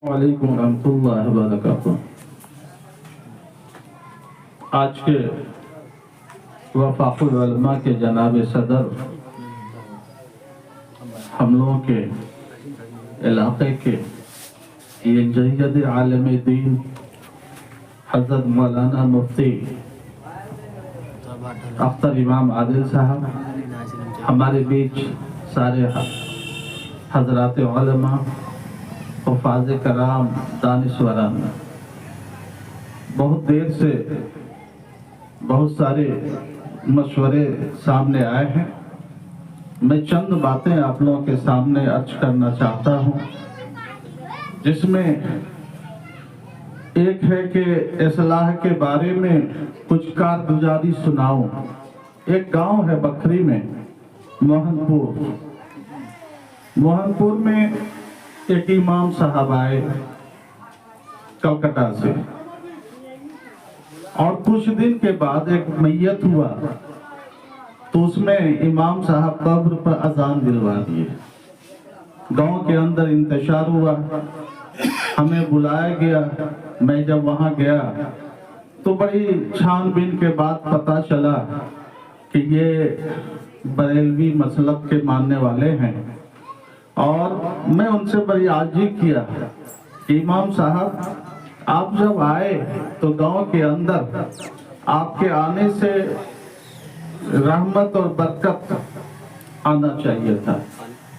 وعلیکم ورحمۃ اللہ وبرکاتہ۔ آج کے وفاق العلماء کے جناب صدر ہم لوگوں کے علاقے کے یہ جید عالم دین حضرت مولانا مفتی اختر امام عادل صاحب ہمارے بیچ سارے حضرات علماء حفاظ کرام دانشوران بہت دیر سے بہت سارے مشورے سامنے آئے ہیں۔ میں چند باتیں آپ لوگوں کے سامنے عرض کرنا چاہتا ہوں، جس میں ایک ہے کہ اصلاح کے بارے میں کچھ کارگزاری سناؤں۔ ایک گاؤں ہے بکری میں، موہن پور میں ایک امام صاحب آئے کلکتہ سے، اور کچھ دن کے بعد ایک میت ہوا تو اس میں امام صاحب قبر پر اذان دلوا دیے۔ گاؤں کے اندر انتشار ہوا، ہمیں بلایا گیا۔ میں جب وہاں گیا تو بڑی چھان بین کے بعد پتہ چلا کہ یہ بریلوی مسلک کے ماننے والے ہیں، اور میں ان سے بڑی عاجزی کیا کہ امام صاحب آپ جب آئے تو گاؤں کے اندر آپ کے آنے سے رحمت اور برکت آنا چاہیے تھا،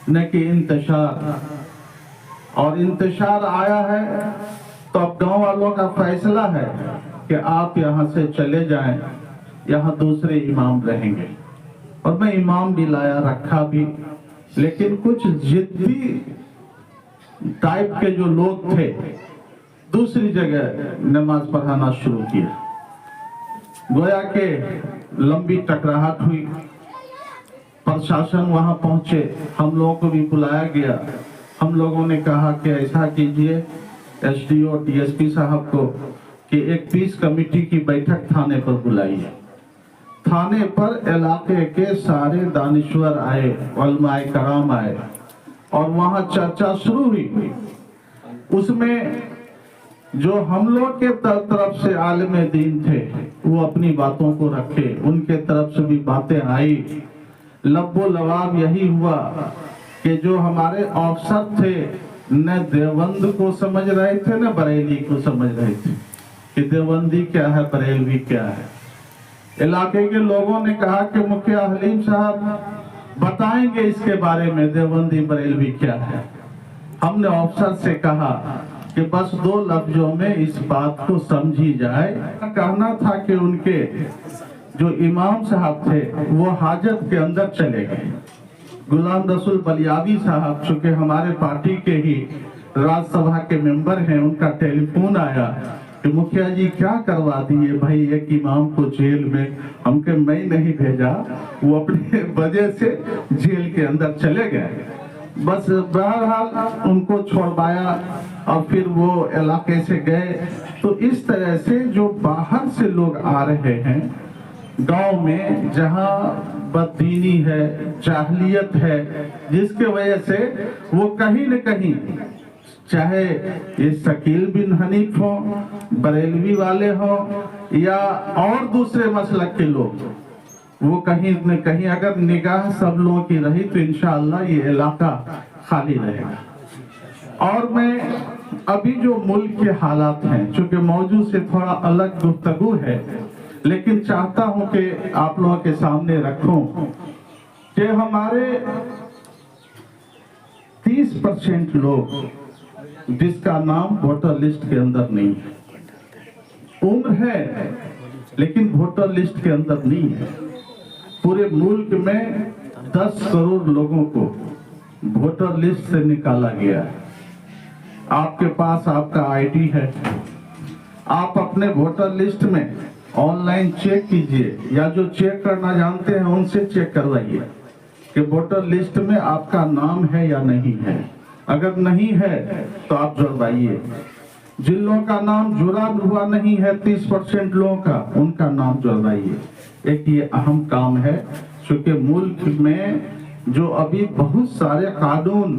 نہ کہ انتشار، اور انتشار آیا ہے تو اب گاؤں والوں کا فیصلہ ہے کہ آپ یہاں سے چلے جائیں، یہاں دوسرے امام رہیں گے۔ اور میں امام بھی لایا، رکھا بھی، لیکن کچھ جدی ٹائپ کے جو لوگ تھے دوسری جگہ نماز پڑھانا شروع کیا۔ گویا کہ لمبی ٹکراہٹ ہوئی، پرشاسن وہاں پہنچے، ہم لوگوں کو بھی بلایا گیا۔ ہم لوگوں نے کہا کہ ایسا کیجئے S D O D S P صاحب کو کہ ایک پیس کمیٹی کی بیٹھک تھانے پر بلائیے۔ تھانے پر علاقے کے سارے دانشور آئے، علماء کرام آئے، اور وہاں چرچا شروع ہوئی۔ اس میں جو ہم لوگ کے طرف سے عالم دین تھے وہ اپنی باتوں کو رکھے، ان کے طرف سے بھی باتیں آئی۔ لب و لواب یہی ہوا کہ جو ہمارے افسر تھے نہ دیوبند کو سمجھ رہے تھے نہ بریلی کو سمجھ رہے تھے کہ دیوبندی کیا ہے، بریلوی کیا ہے۔ علاقے کے لوگوں نے کہا کہ مکھیا حلیم صاحب بتائیں گے اس کے بارے میں دیوبندی بریلوی کیا ہے۔ ہم نے افسر سے کہا کہ بس 2 لفظوں میں اس بات کو سمجھی جائے۔ کہنا تھا کہ ان کے جو امام صاحب تھے وہ حاجت کے اندر چلے گئے۔ غلام رسول بلیابی صاحب چونکہ ہمارے پارٹی کے ہی راج سبھا کے ممبر ہیں، ان کا ٹیلی فون آیا کہ مکھیا جی کیا کروا دیے بھائی ایک امام کو جیل میں۔ ہم کہ میں نہیں بھیجا، وہ اپنی وجہ سے جیل کے اندر چلے گئے۔ بس بہرحال ان کو چھوڑوایا اور پھر وہ علاقے سے گئے۔ تو اس طرح سے جو باہر سے لوگ آ رہے ہیں گاؤں میں، جہاں بددینی ہے، جاہلیت ہے، جس کے وجہ سے وہ کہیں نہ کہیں، چاہے یہ شکیل بن حنیف ہوں، بریلوی والے ہوں، یا اور دوسرے مسلک کے لوگ، وہ کہیں نہ کہیں اگر نگاہ سب لوگوں کی رہی تو انشاءاللہ یہ علاقہ خالی رہے گا۔ اور میں ابھی جو ملک کے حالات ہیں، چونکہ موضوع سے تھوڑا الگ گفتگو ہے، لیکن چاہتا ہوں کہ آپ لوگوں کے سامنے رکھوں کہ ہمارے 30% لوگ جس کا نام ووٹر لسٹ کے اندر نہیں ہے، عمر ہے لیکن ووٹر لسٹ کے اندر نہیں ہے۔ پورے ملک میں 10 کروڑ لوگوں کو ووٹر لسٹ سے نکالا گیا ہے۔ آپ کے پاس آپ کا آئی ڈی ہے، آپ اپنے ووٹر لسٹ میں آن لائن چیک کیجئے، یا جو چیک کرنا جانتے ہیں ان سے چیک کروائیے کہ ووٹر لسٹ میں آپ کا نام ہے یا نہیں ہے۔ اگر نہیں ہے تو آپ جڑوائیے۔ جن لوگوں کا نام جڑا ہوا نہیں ہے 30% لوگوں کا، ان کا نام جڑوائیے۔ ایک یہ اہم کام ہے، چونکہ ملک میں جو ابھی بہت سارے قانون